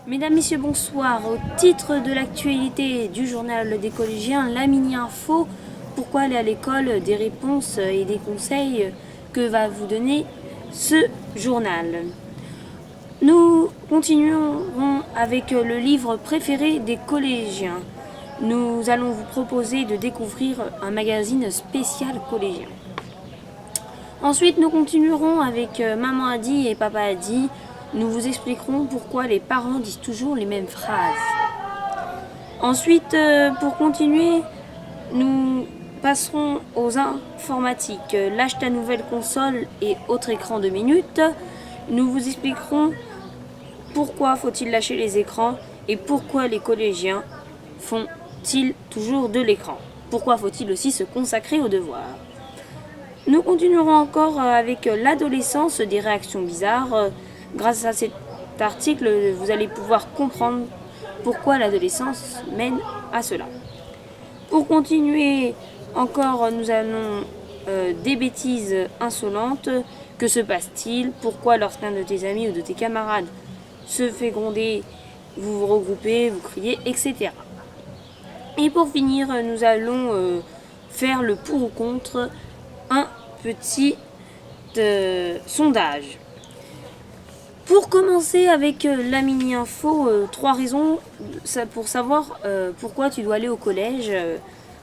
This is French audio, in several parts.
Mesdames, Messieurs, bonsoir. Au titre de l'actualité du journal des collégiens, la mini-info, pourquoi aller à l'école, des réponses et des conseils que va vous donner ce journal. Nous continuerons avec le livre préféré des collégiens. Nous allons vous proposer de découvrir un magazine spécial collégien. Ensuite, nous continuerons avec Maman a dit et Papa a dit. Nous vous expliquerons pourquoi les parents disent toujours les mêmes phrases. Ensuite, pour continuer, nous passerons aux informatiques. Lâche ta nouvelle console et autre écran de minutes. Nous vous expliquerons pourquoi faut-il lâcher les écrans et pourquoi les collégiens font-ils toujours de l'écran. Pourquoi faut-il aussi se consacrer aux devoirs. Nous continuerons encore avec l'adolescence des réactions bizarres. Grâce à cet article, vous allez pouvoir comprendre pourquoi l'adolescence mène à cela. Pour continuer encore, nous allons des bêtises insolentes. Que se passe-t-il? Pourquoi lorsqu'un de tes amis ou de tes camarades se fait gronder, vous vous regroupez, vous criez, etc. Et pour finir, nous allons faire le pour ou contre un petit sondage. Pour commencer avec la mini-info, 3 raisons pour savoir pourquoi tu dois aller au collège.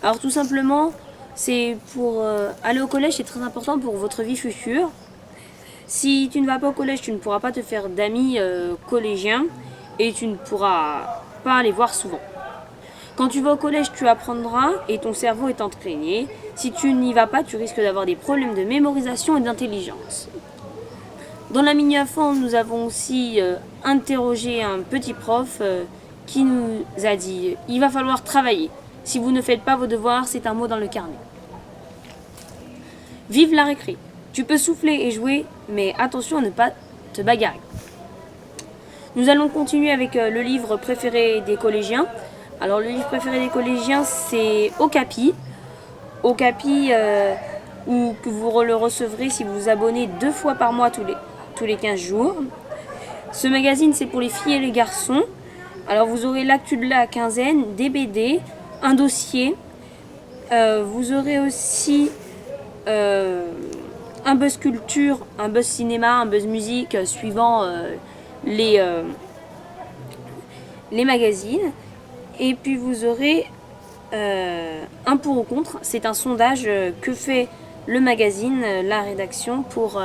Alors tout simplement, c'est pour aller au collège, c'est très important pour votre vie future. Si tu ne vas pas au collège, tu ne pourras pas te faire d'amis collégiens et tu ne pourras pas les voir souvent. Quand tu vas au collège, tu apprendras et ton cerveau est entraîné. Si tu n'y vas pas, tu risques d'avoir des problèmes de mémorisation et d'intelligence. Dans la mini-info, nous avons aussi interrogé un petit prof qui nous a dit « Il va falloir travailler. Si vous ne faites pas vos devoirs, c'est un mot dans le carnet. » Vive la récré. Tu peux souffler et jouer, mais attention à ne pas te bagarrer. Nous allons continuer avec le livre préféré des collégiens. Alors le livre préféré des collégiens, c'est Okapi. Okapi, où que vous le recevrez si vous vous abonnez 2 fois par mois tous les 15 jours. Ce magazine, c'est pour les filles et les garçons. Alors vous aurez l'actu de la quinzaine, des BD, un dossier. Vous aurez aussi un buzz culture, un buzz cinéma, un buzz musique, suivant les magazines. Et puis vous aurez un pour ou contre. C'est un sondage que fait le magazine, la rédaction, pour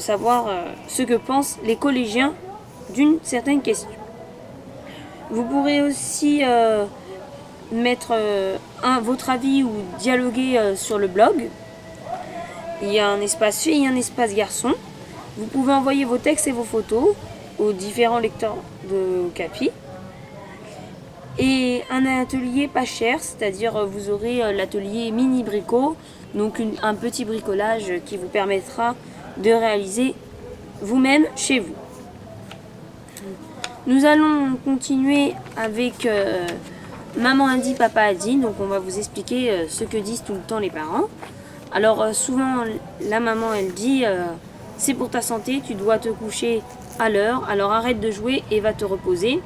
savoir ce que pensent les collégiens d'une certaine question. Vous pourrez aussi mettre votre avis ou dialoguer sur le blog. Il y a un espace filles et un espace garçons. Vous pouvez envoyer vos textes et vos photos aux différents lecteurs de Okapi. Et un atelier pas cher, c'est-à-dire vous aurez l'atelier mini brico, donc un petit bricolage qui vous permettra de réaliser vous-même chez vous. Nous allons continuer avec Maman a dit, Papa a dit, donc on va vous expliquer ce que disent tout le temps les parents. Alors souvent la maman elle dit c'est pour ta santé, tu dois te coucher à l'heure, alors arrête de jouer et va te reposer.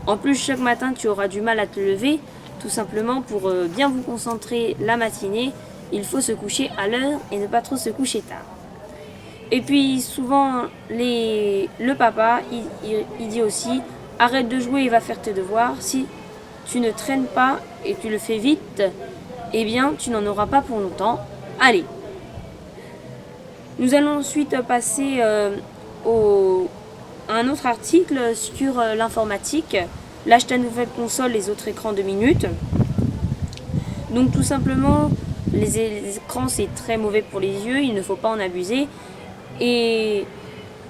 En plus, chaque matin, tu auras du mal à te lever. Tout simplement, pour bien vous concentrer la matinée, il faut se coucher à l'heure et ne pas trop se coucher tard. Et puis, souvent, le papa, il dit aussi, arrête de jouer et va faire tes devoirs. Si tu ne traînes pas et tu le fais vite, eh bien, tu n'en auras pas pour longtemps. Allez. Nous allons ensuite passer un autre article sur l'informatique. Lâche ta nouvelle console, les autres écrans de minutes. Donc tout simplement, les écrans c'est très mauvais pour les yeux, il ne faut pas en abuser. Et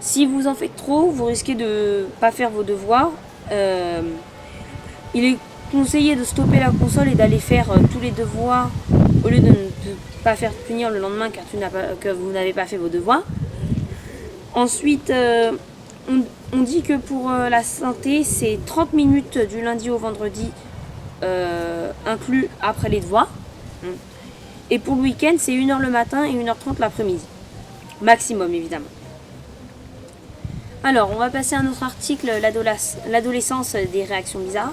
si vous en faites trop, vous risquez de ne pas faire vos devoirs. Il est conseillé de stopper la console et d'aller faire tous les devoirs au lieu de ne pas faire punir le lendemain car que vous n'avez pas fait vos devoirs. Ensuite, on dit que pour la santé, c'est 30 minutes du lundi au vendredi inclus après les devoirs. Et pour le week-end, c'est 1h le matin et 1h30 l'après-midi. Maximum, évidemment. Alors, on va passer à un autre article, l'adolescence des réactions bizarres.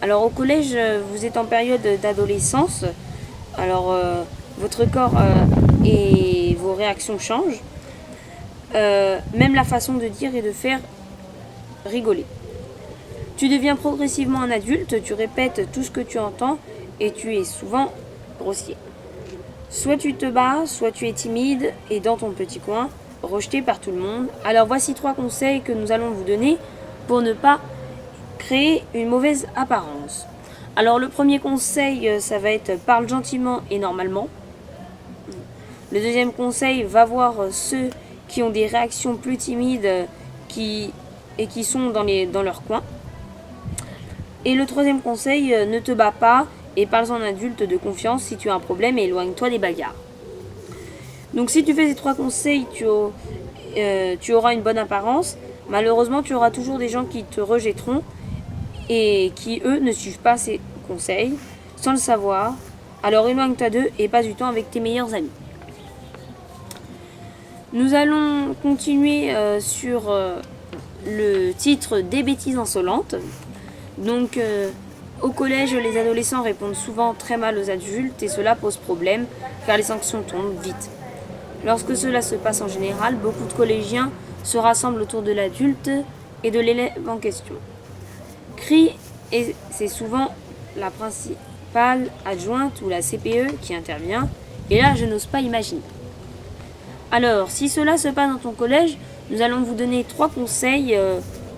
Alors, au collège, vous êtes en période d'adolescence. Alors, votre corps et vos réactions changent. Même la façon de dire et de faire rigoler. Tu deviens progressivement un adulte, tu répètes tout ce que tu entends et tu es souvent grossier. Soit tu te bats, soit tu es timide et dans ton petit coin, rejeté par tout le monde. Alors voici 3 conseils que nous allons vous donner pour ne pas créer une mauvaise apparence. Alors le premier conseil, ça va être parle gentiment et normalement. Le deuxième conseil, va voir ceux qui ont des réactions plus timides qui sont dans leur coin. Et le troisième conseil, ne te bats pas et parle en adulte de confiance. Si tu as un problème, éloigne-toi des bagarres. Donc si tu fais ces 3 conseils, tu auras une bonne apparence. Malheureusement, tu auras toujours des gens qui te rejetteront et qui, eux, ne suivent pas ces conseils sans le savoir. Alors éloigne-toi d'eux et passe du temps avec tes meilleurs amis. Nous allons continuer sur le titre des bêtises insolentes. Donc au collège, les adolescents répondent souvent très mal aux adultes et cela pose problème car les sanctions tombent vite. Lorsque cela se passe en général, beaucoup de collégiens se rassemblent autour de l'adulte et de l'élève en question. Crie et c'est souvent la principale adjointe ou la CPE qui intervient et là je n'ose pas imaginer. Alors, si cela se passe dans ton collège, nous allons vous donner 3 conseils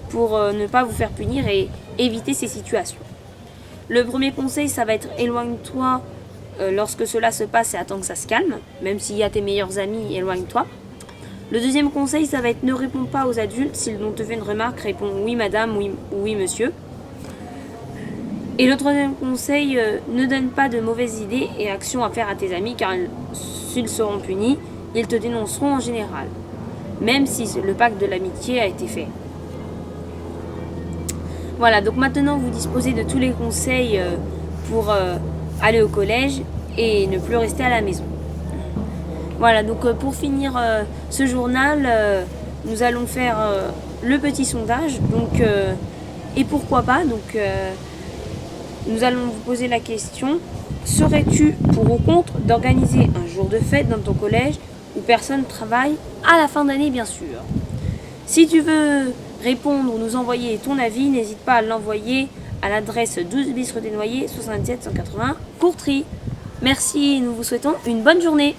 pour ne pas vous faire punir et éviter ces situations. Le premier conseil, ça va être éloigne-toi lorsque cela se passe et attends que ça se calme. Même s'il y a tes meilleurs amis, éloigne-toi. Le deuxième conseil, ça va être ne réponds pas aux adultes. S'ils ont te fait une remarque, réponds oui madame, oui, oui monsieur. Et le troisième conseil, ne donne pas de mauvaises idées et actions à faire à tes amis car s'ils seront punis, ils te dénonceront en général, même si le pacte de l'amitié a été fait. Voilà, donc maintenant vous disposez de tous les conseils pour aller au collège et ne plus rester à la maison. Voilà, donc pour finir ce journal, nous allons faire le petit sondage. Donc, et pourquoi pas, donc nous allons vous poser la question, serais-tu pour ou contre d'organiser un jour de fête dans ton collège où personne ne travaille à la fin d'année bien sûr. Si tu veux répondre ou nous envoyer ton avis, n'hésite pas à l'envoyer à l'adresse 12 bis rue des Noyers 77 180 Courtry. Merci et nous vous souhaitons une bonne journée.